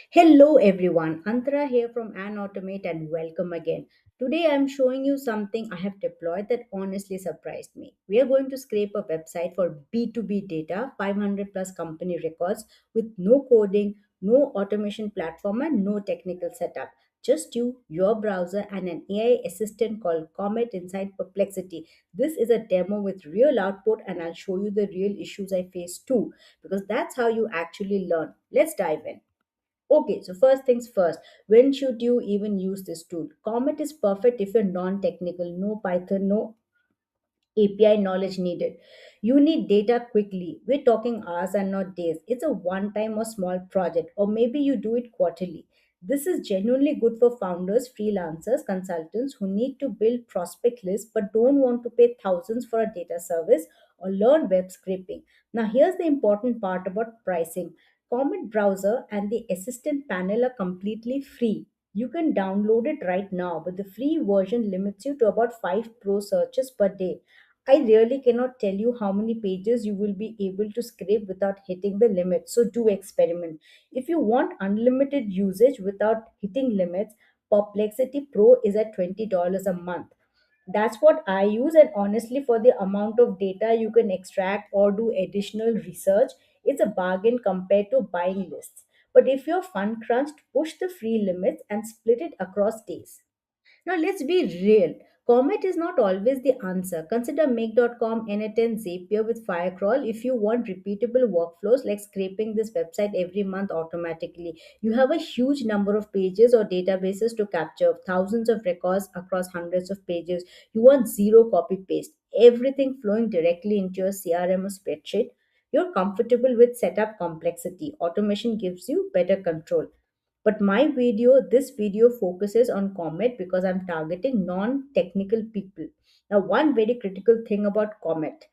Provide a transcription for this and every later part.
Hello everyone, Antara here from An Automate and welcome again. Today I'm showing you something I have deployed that honestly surprised me. We are going to scrape a website for B2B data, 500 plus company records with no coding, no automation platform and no technical setup. Just you, your browser and an AI assistant called Comet inside Perplexity. This is a demo with real output and I'll show you the real issues I face too because that's how you actually learn. Let's dive in. Okay, so first things first, when should you even use this tool? Comet is perfect if you're non technical, no Python, no API knowledge needed. You need data quickly. We're talking hours and not days. It's a one time or small project, or maybe you do it quarterly. This is genuinely good for founders, freelancers, consultants who need to build prospect lists but don't want to pay thousands for a data service or learn web scraping. Now, here's the important part about pricing. Comet Browser and the Assistant panel are completely free. You can download it right now, but the free version limits you to about 5 pro searches per day. I really cannot tell you how many pages you will be able to scrape without hitting the limit. So do experiment. If you want unlimited usage without hitting limits, Perplexity Pro is at $20 a month. That's what I use, and honestly, for the amount of data you can extract or do additional research, it's a bargain compared to buying lists. But if you're fun crunched, push the free limits and split it across days. Now, let's be real. Comet is not always the answer. Consider Make.com, N10, Zapier with Firecrawl if you want repeatable workflows like scraping this website every month automatically. You have a huge number of pages or databases to capture, thousands of records across hundreds of pages. You want zero copy paste, everything flowing directly into your CRM or spreadsheet. You're comfortable with setup complexity. Automation gives you better control. But this video focuses on Comet because I'm targeting non-technical people. Now, one very critical thing about Comet: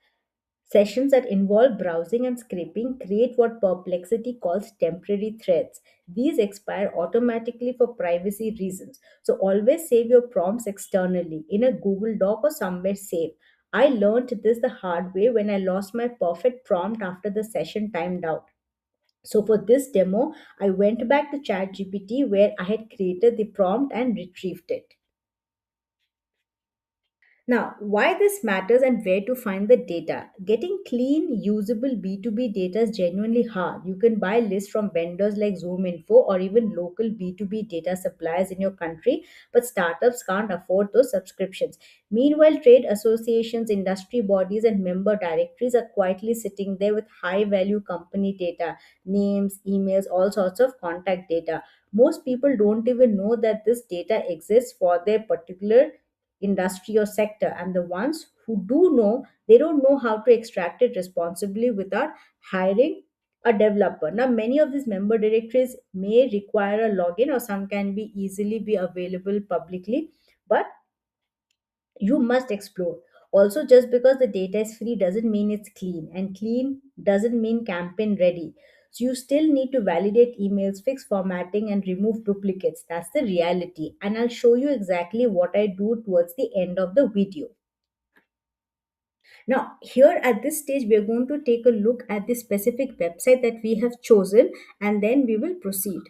sessions that involve browsing and scraping create what Perplexity calls temporary threads. These expire automatically for privacy reasons. So always save your prompts externally in a Google Doc or somewhere safe. I learned this the hard way when I lost my perfect prompt after the session timed out. So for this demo, I went back to ChatGPT where I had created the prompt and retrieved it. Now, why this matters and where to find the data. Getting clean, usable B2B data is genuinely hard. You can buy lists from vendors like ZoomInfo or even local B2B data suppliers in your country, but startups can't afford those subscriptions. Meanwhile, trade associations, industry bodies, and member directories are quietly sitting there with high value company data, names, emails, all sorts of contact data. Most people don't even know that this data exists for their particular industry or sector, and the ones who do know, they don't know how to extract it responsibly without hiring a developer. Now, many of these member directories may require a login or some can be easily be available publicly, but you must explore. Also, just because the data is free doesn't mean it's clean, and clean doesn't mean campaign ready. So you still need to validate emails, fix formatting, and remove duplicates. That's the reality. And I'll show you exactly what I do towards the end of the video. Now, here at this stage, we are going to take a look at the specific website that we have chosen, and then we will proceed.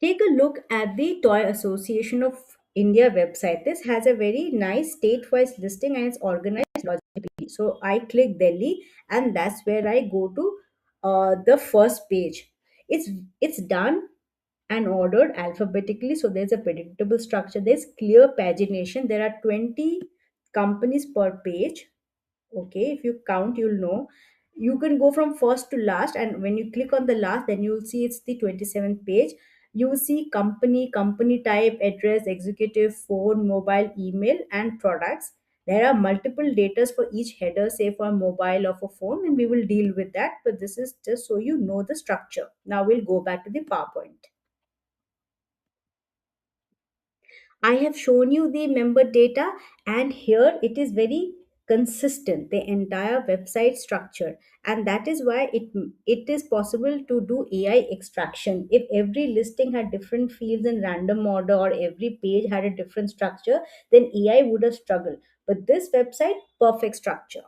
Take a look at the Toy Association of India website. This has a very nice state-wise listing and it's organized logically. So I click Delhi, and that's where I go to the first page. It's done and ordered alphabetically, so there's a predictable structure. There's clear pagination. There are 20 companies per page. Okay, if you count, you'll know. You can go from first to last, and when you click on the last, then you'll see it's the 27th page. You will see company, company type, address, executive, phone, mobile, email, and products. There are multiple data for each header, say for mobile or for phone, and we will deal with that, but this is just so you know the structure. Now we'll go back to the PowerPoint. I have shown you the member data, and here it is very consistent, the entire website structure, and that is why it is possible to do AI extraction. If every listing had different fields in random order or every page had a different structure, then AI would have struggled. But this website, perfect structure.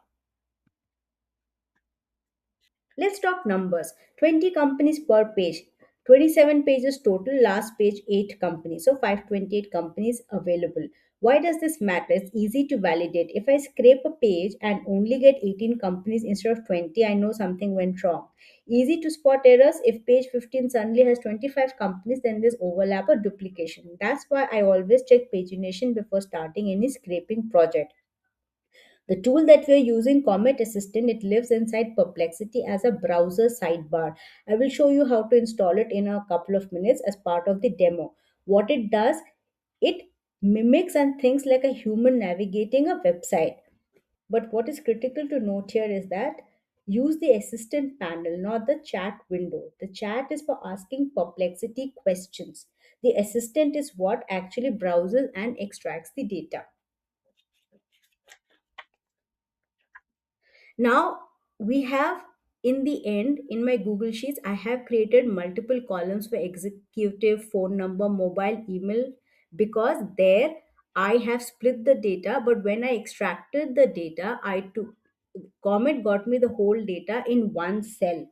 Let's talk numbers. 20 companies per page. 27 pages total, last page 8 companies. So 528 companies available. Why does this matter? It's easy to validate. If I scrape a page and only get 18 companies instead of 20, I know something went wrong. Easy to spot errors. If page 15 suddenly has 25 companies, then there's overlap or duplication. That's why I always check pagination before starting any scraping project. The tool that we're using, Comet Assistant, it lives inside Perplexity as a browser sidebar. I will show you how to install it in a couple of minutes as part of the demo. What it does, it mimics and thinks like a human navigating a website. But what is critical to note here is that use the assistant panel, not the chat window. The chat is for asking Perplexity questions. The assistant is what actually browses and extracts the data. Now we have, in the end, in my Google Sheets, I have created multiple columns for executive, phone number, mobile, email, because there I have split the data. But when I extracted the data, I took Comet got me the whole data in one cell.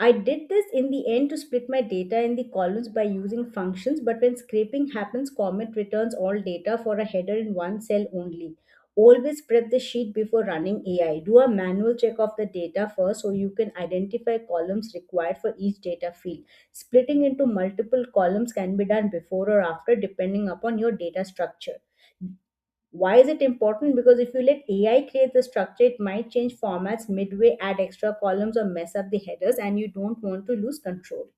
I did this in the end to split my data in the columns by using functions, but when scraping happens, Comet returns all data for a header in one cell only. Always prep the sheet before running AI. Do a manual check of the data first so you can identify columns required for each data field. Splitting into multiple columns can be done before or after depending upon your data structure. Why is it important? Because if you let AI create the structure, it might change formats midway, add extra columns, or mess up the headers, and you don't want to lose control.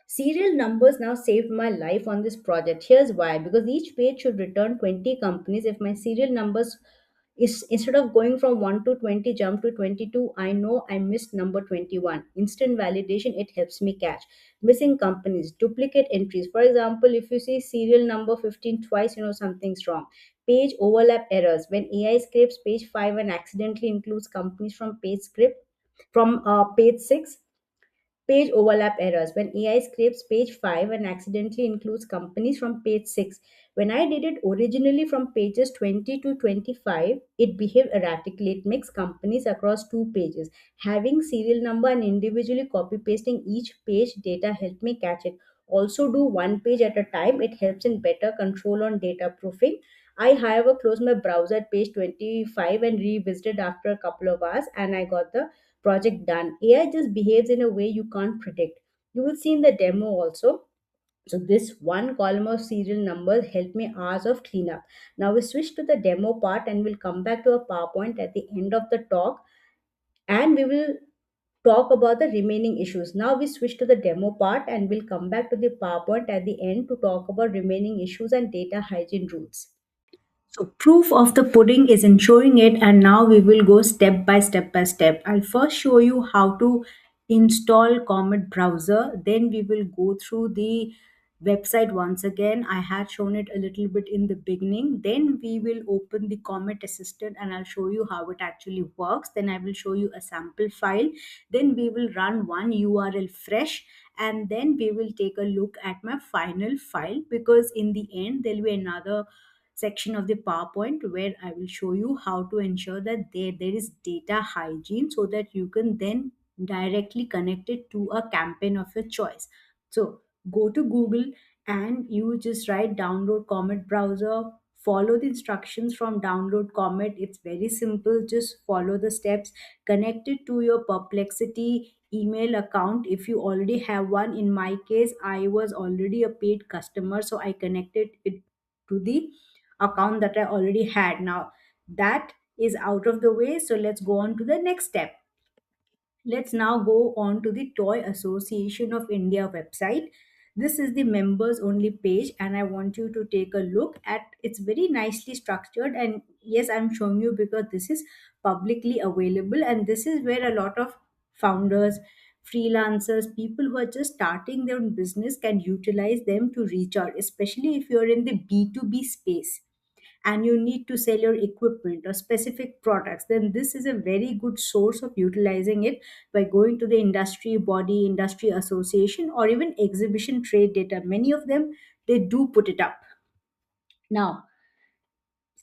Serial numbers now saved my life on this project. Here's why: because each page should return 20 companies. If my serial numbers is instead of going from 1 to 20 jump to 22, I know I missed number 21. Instant validation, it helps me catch missing companies, duplicate entries. For example, if you see serial number 15 twice, you know something's wrong. Page overlap errors: when AI scrapes page 5 and accidentally includes companies from page 6. Page overlap errors: when AI scrapes page 5 and accidentally includes companies from page 6. When I did it originally from pages 20 to 25, it behaved erratically. It mixed companies across two pages. Having serial number and individually copy pasting each page data helped me catch it. Also, do one page at a time. It helps in better control on data proofing. I, however, closed my browser at page 25 and revisited after a couple of hours, and I got the project done. AI just behaves in a way you can't predict. You will see in the demo also. So this one column of serial numbers helped me hours of cleanup. Now we switch to the demo part and we'll come back to a PowerPoint at the end of the talk, and we will talk about the remaining issues. Now we switch to the demo part and we'll come back to the PowerPoint at the end to talk about remaining issues and data hygiene rules. So, proof of the pudding is in showing it, and now we will go step by step by step. I'll first show you how to install Comet browser, then we will go through the website once again. I had shown it a little bit in the beginning. Then we will open the Comet Assistant and I'll show you how it actually works. Then I will show you a sample file. Then we will run one URL fresh, and then we will take a look at my final file, because in the end there'll be another section of the PowerPoint where I will show you how to ensure that there is data hygiene so that you can then directly connect it to a campaign of your choice. So go to Google and you just write download Comet browser. Follow the instructions from download Comet. It's very simple. Just follow the steps. Connect it to your Perplexity email account if you already have one. In my case, I was already a paid customer, so I connected it to the account that I already had. Now that is out of the way, so let's go on to the next step. Let's now go on to the Toy Association of India website. This is the members only page, and I want you to take a look at. It's very nicely structured, and yes, I'm showing you because this is publicly available, and this is where a lot of founders, freelancers, people who are just starting their own business can utilize them to reach out, especially if you're in the B2B space and you need to sell your equipment or specific products, then this is a very good source of utilizing it by going to the industry body, industry association, or even exhibition trade data. Many of them, they do put it up. Now,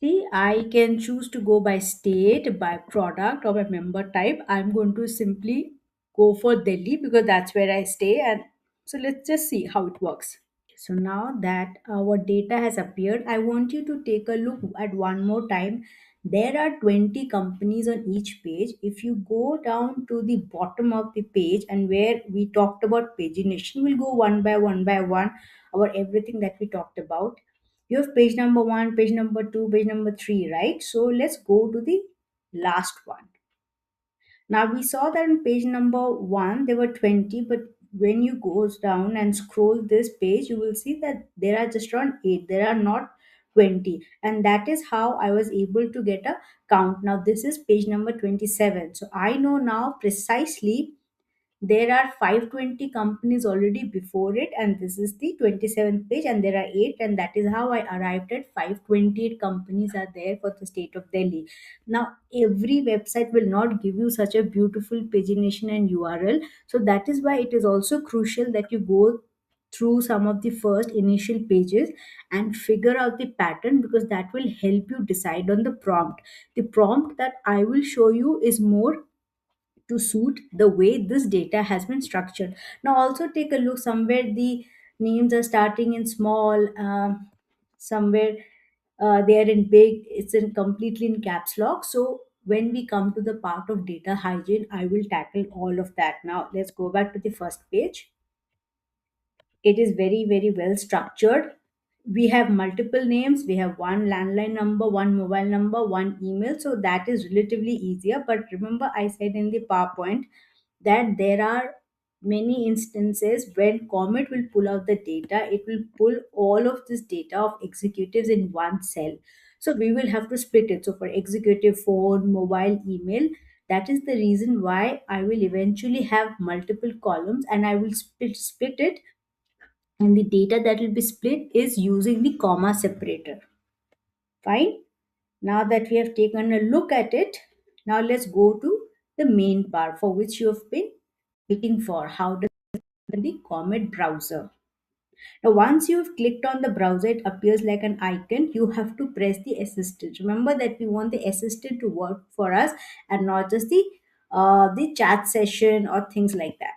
See, I can choose to go by state, by product, or by member type. I'm going to simply go for Delhi because that's where I stay. And so let's just see how it works. So now that our data has appeared, I want you to take a look at one more time. There are 20 companies on each page. If you go down to the bottom of the page and where we talked about pagination, we'll go one by one about everything that we talked about. You have page number one, page number two, page number three, right? So let's go to the last one. Now we saw that on page number one there were 20, but when you goes down and scroll this page, you will see that there are just around eight. There are not 20, and that is how I was able to get a count. Now this is page number 27. So I know now precisely there are 520 companies already before it, and this is the 27th page, and there are eight, and that is how I arrived at 528 companies are there for the state of Delhi. Now, every website will not give you such a beautiful pagination and URL, so that is why it is also crucial that you go through some of the first initial pages and figure out the pattern, because that will help you decide on the prompt. The prompt that I will show you is more to suit the way this data has been structured. Now, also take a look somewhere the names are starting in small, somewhere they are in big, it's in completely in caps lock. So, when we come to the part of data hygiene, I will tackle all of that. Now, let's go back to the first page. It is very, very well structured. We have multiple names, we have one landline number, one mobile number, one email, so that is relatively easier. But remember, I said in the PowerPoint that there are many instances when Comet will pull out the data, it will pull all of this data of executives in one cell. So we will have to split it. So for executive phone, mobile, email, that is the reason why I will eventually have multiple columns, and I will split it, and the data that will be split is using the comma separator. Fine. Now that we have taken a look at it, now let's go to the main part for which you have been waiting for. How does the Comet browser? Now, once you've clicked on the browser, it appears like an icon. You have to press the assistant. Remember that we want the assistant to work for us and not just the chat session or things like that.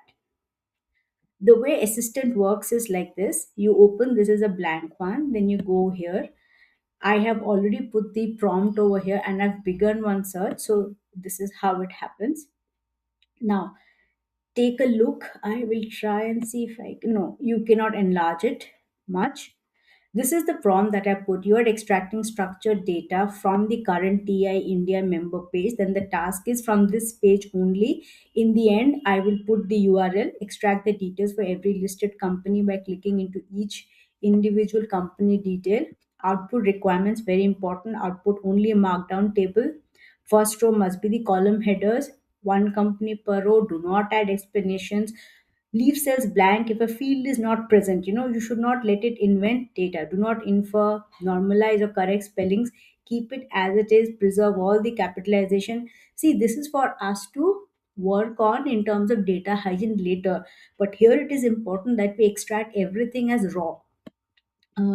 The way assistant works is like this: you open, this is a blank one, then you go here. I have already put the prompt over here and I've begun one search, so this is how it happens. Now take a look. I will try and see if I can. No, you cannot enlarge it much. This is the prompt that I put. You are extracting structured data from the current TI India member page. Then the task is from this page only. In the end, I will put the URL, extract the details for every listed company by clicking into each individual company detail. Output requirements, very important. Output only a markdown table. First row must be the column headers. One company per row. Do not add explanations. Leave cells blank if a field is not present. You should not let it invent data. Do not infer, normalize, or correct spellings. Keep it as it is. Preserve all the capitalization. See, this is for us to work on in terms of data hygiene later. But here it is important that we extract everything as raw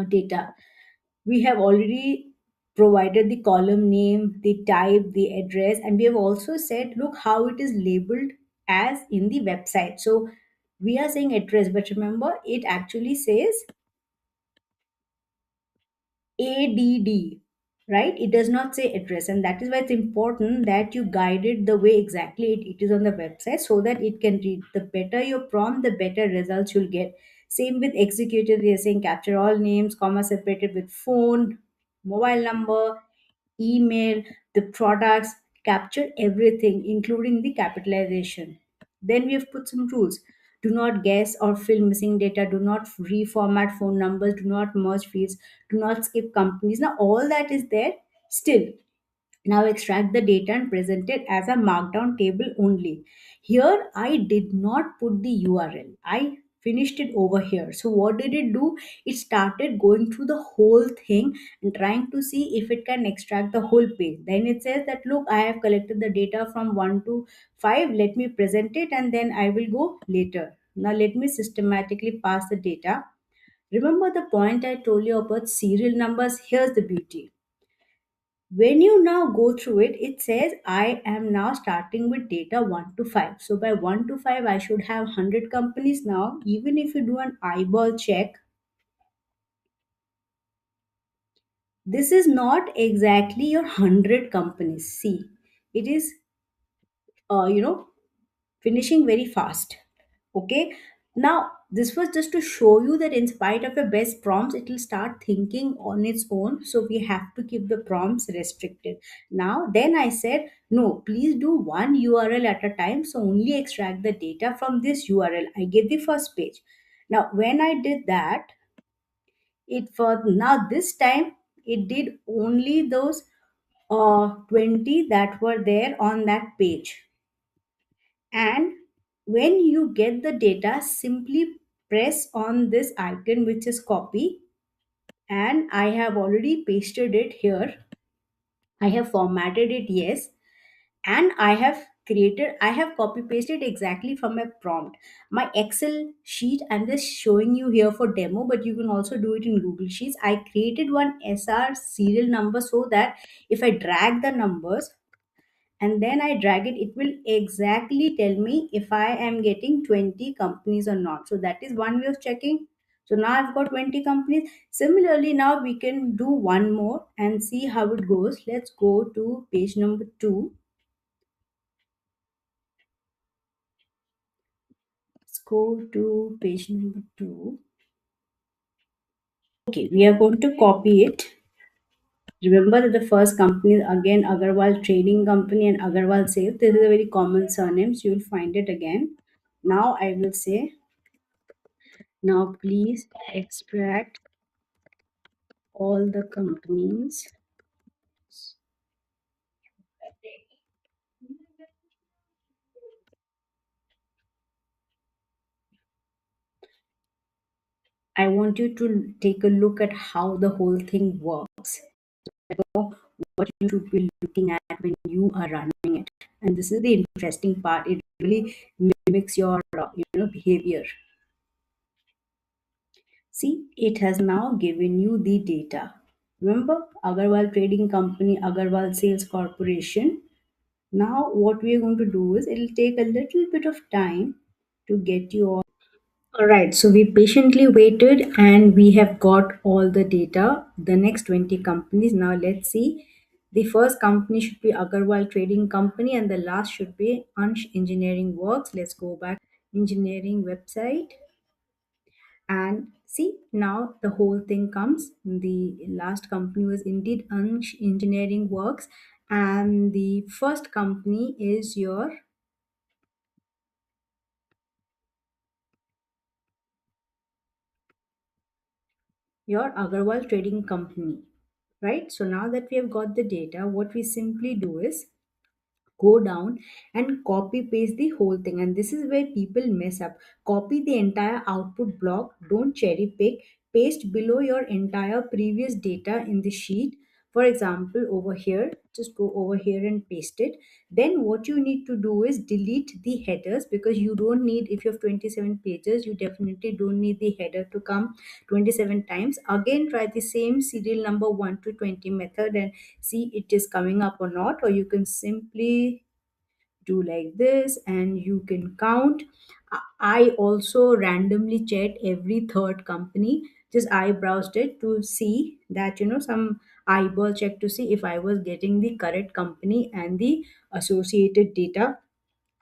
data. We have already provided the column name, the type, the address, and we have also said, look how it is labeled as in the website. So we are saying address, but remember it actually says ADD, right? It does not say address, and that is why it's important that you guide it the way exactly it is on the website so that it can read. The better your prompt, the better results you'll get. Same with executive, we are saying capture all names, comma separated with phone, mobile number, email, the products, capture everything, including the capitalization. Then we have put some rules. Do not guess or fill missing data. Do not reformat phone numbers. Do not merge fields. Do not skip companies. Now, all that is there still. Now extract the data and present it as a markdown table only. Here I did not put the URL. I finished it over here. So what did it do? It started going through the whole thing and trying to see if it can extract the whole page. Then it says that, look, I have collected the data from 1 to 5. Let me present it and then I will go later. Now let me systematically pass the data. Remember the point I told you about serial numbers? Here's the beauty. When you now go through it, it says I am now starting with data 1 to 5. So by 1 to 5, I should have 100 companies now. Even if you do an eyeball check, this is not exactly your 100 companies. See, it is, you know, finishing very fast. Okay. Now, this was just to show you that in spite of your best prompts, it will start thinking on its own. So we have to keep the prompts restricted. Now, then I said, no, please do one URL at a time. So only extract the data from this URL. I gave the first page. Now, when I did that, it for now this time it did only those 20 that were there on that page. And when you get the data, simply press on this icon which is copy, and I have already pasted it here. I have formatted it, yes, and I have copy pasted exactly from my prompt. My Excel sheet, I'm just showing you here for demo, but you can also do it in Google Sheets. I created one SR serial number so that if I drag the numbers and then I drag it, it will exactly tell me if I am getting 20 companies or not. So that is one way of checking. So now I've got 20 companies. Similarly, now we can do one more and see how it goes. Let's go to page number 2. Let's go to page number 2. Okay, we are going to copy it. Remember that the first company is again Agarwal Trading Company and Agarwal Sales. This is a very common surname, so you'll find it again. Now I will say, now please extract all the companies. I want you to take a look at how the whole thing works. Know what you should be looking at when you are running it. And this is the interesting part. It really mimics your behavior. See, it has now given you the data. Remember Agarwal Trading Company, Agarwal Sales Corporation. Now, what we are going to do is it'll take a little bit of time to get you all. All right, so we patiently waited and we have got all the data, the next 20 companies. Now, let's see. The first company should be Agarwal Trading Company and the last should be Ansh Engineering Works. Let's go back engineering website and see now the whole thing comes. The last company was indeed Ansh Engineering Works, and the first company is your Agarwal Trading Company, right? So now that we have got the data, what we simply do is go down and copy paste the whole thing, and this is where people mess up. Copy the entire output block, don't cherry pick. Paste below your entire previous data in the sheet. For example, over here, just go over here and paste it. Then what you need to do is delete the headers, because you don't need, if you have 27 pages, you definitely don't need the header to come 27 times. Again, try the same serial number 1 to 20 method and see it is coming up or not. Or you can simply do like this and you can count. I also randomly checked every third company. Just I browsed it to see that, some eyeball check to see if I was getting the correct company and the associated data.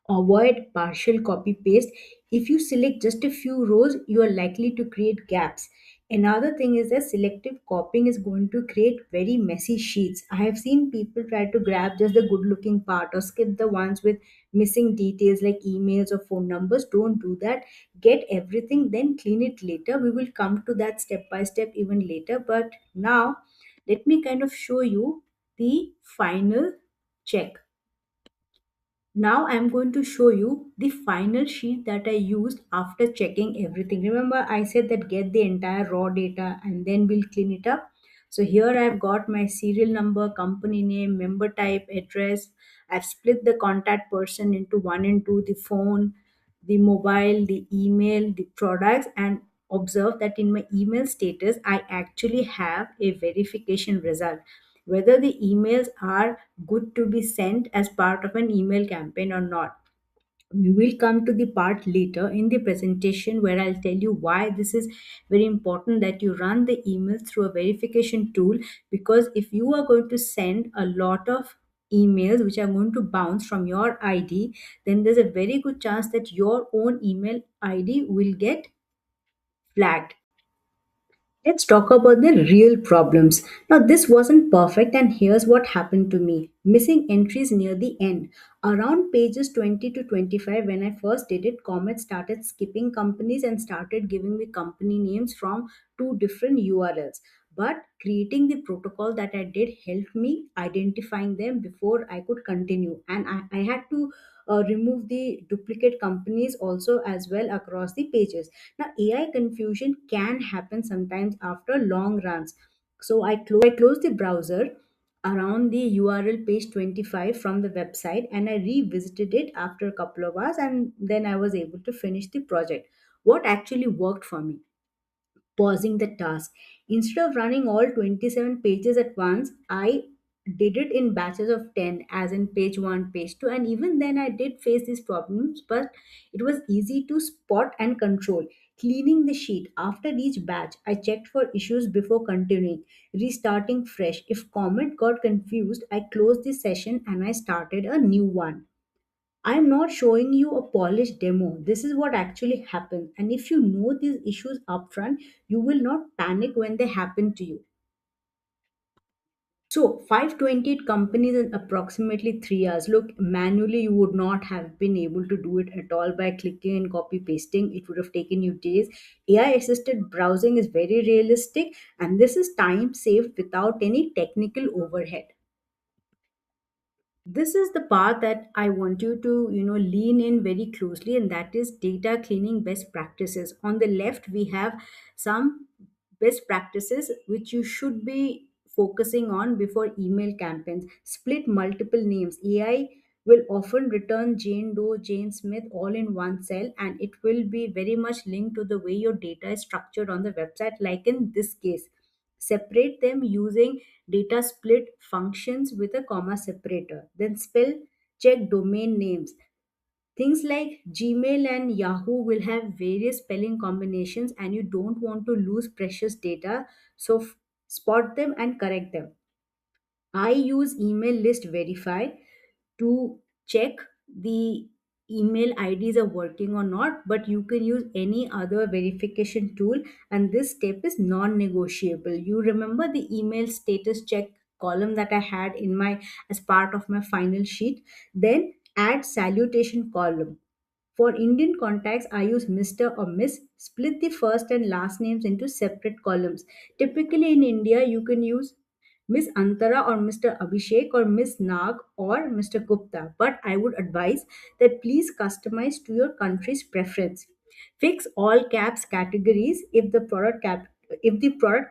Avoid partial copy paste. If you select just a few rows, you are likely to create gaps. Another thing is that selective copying is going to create very messy sheets. I have seen people try to grab just the good looking part or skip the ones with missing details like emails or phone numbers. Don't do that. Get everything, then clean it later. We will come to that step by step even later. But now, let me kind of show you the final check. Now I'm going to show you the final sheet that I used after checking everything. Remember I said that get the entire raw data and then we'll clean it up. So here I've got my serial number, company name, member type, address. I've split the contact person into one and two, the phone, the mobile, the email, the products, and observe that in my email status I actually have a verification result. whether the emails are good to be sent as part of an email campaign or not. We will come to the part later in the presentation where I'll tell you why this is very important that you run the emails through a verification tool, because if you are going to send a lot of emails which are going to bounce from your ID, then there's a very good chance that your own email ID will get flagged. Let's talk about the real problems. Now, this wasn't perfect, and here's what happened to me: missing entries near the end. Around pages 20 to 25, when I first did it, Comet started skipping companies and started giving me company names from two different URLs. But creating the protocol that I did helped me identifying them before I could continue. And I had to remove the duplicate companies also as well across the pages. Now, AI confusion can happen sometimes after long runs. So I closed the browser around the URL page 25 from the website, and I revisited it after a couple of hours, and then I was able to finish the project. What actually worked for me? Pausing the task. Instead of running all 27 pages at once, I did it in batches of 10, as in page 1, page 2, and even then I did face these problems, but it was easy to spot and control. Cleaning the sheet. After each batch, I checked for issues before continuing, restarting fresh. If comment got confused, I closed the session and I started a new one. I'm not showing you a polished demo. This is what actually happens. And if you know these issues upfront, you will not panic when they happen to you. So, 528 companies in approximately 3 hours. Look, manually, you would not have been able to do it at all by clicking and copy pasting. It would have taken you days. AI assisted browsing is very realistic, and this is time saved without any technical overhead. This is the part that I want you to lean in very closely, and that is data cleaning best practices. On the left we have some best practices which you should be focusing on before email campaigns. Split multiple names. AI will often return Jane Doe, Jane Smith all in one cell, and it will be very much linked to the way your data is structured on the website, like in this case. Separate them using data split functions with a comma separator. Then spell check domain names. Things like Gmail and Yahoo will have various spelling combinations, and you don't want to lose precious data. So spot them and correct them. I use email list verify to check the email IDs are working or not, but you can use any other verification tool, and this step is non-negotiable. You remember the email status check column that I had in my as part of my final sheet? Then add salutation column. For Indian contacts, I use Mr. or Miss. Split the first and last names into separate columns. Typically in India, you can use Miss Antara or Mr. Abhishek or Miss Nag or Mr. Gupta. But I would advise that please customize to your country's preference. Fix all caps categories if the product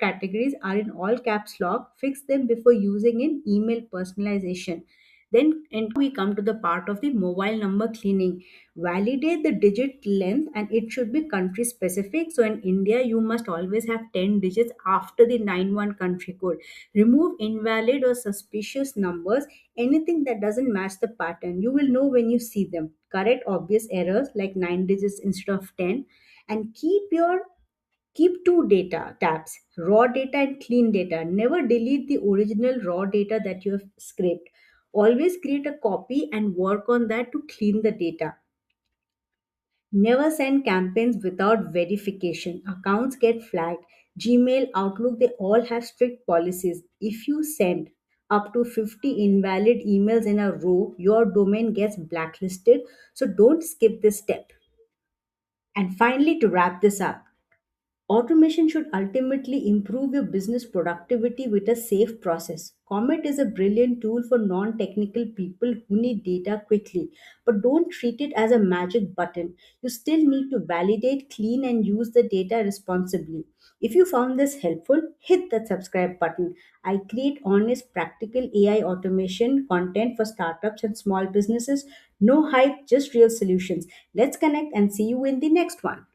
categories are in all caps lock, fix them before using in email personalization. Then and we come to the part of the mobile number cleaning. Validate the digit length, and it should be country specific. So in India, you must always have 10 digits after the 91 country code. Remove invalid or suspicious numbers, anything that doesn't match the pattern. You will know when you see them. Correct obvious errors like 9 digits instead of 10, and keep two data tabs: raw data and clean data. Never delete the original raw data that you have scraped. Always create a copy and work on that to clean the data. Never send campaigns without verification. Accounts get flagged. Gmail, Outlook, they all have strict policies. If you send up to 50 invalid emails in a row, your domain gets blacklisted. So don't skip this step. And finally, to wrap this up, automation should ultimately improve your business productivity with a safe process. Comet is a brilliant tool for non technical people who need data quickly, but don't treat it as a magic button. You still need to validate, clean, and use the data responsibly. If you found this helpful, hit that subscribe button. I create honest, practical AI automation content for startups and small businesses. No hype, just real solutions. Let's connect and see you in the next one.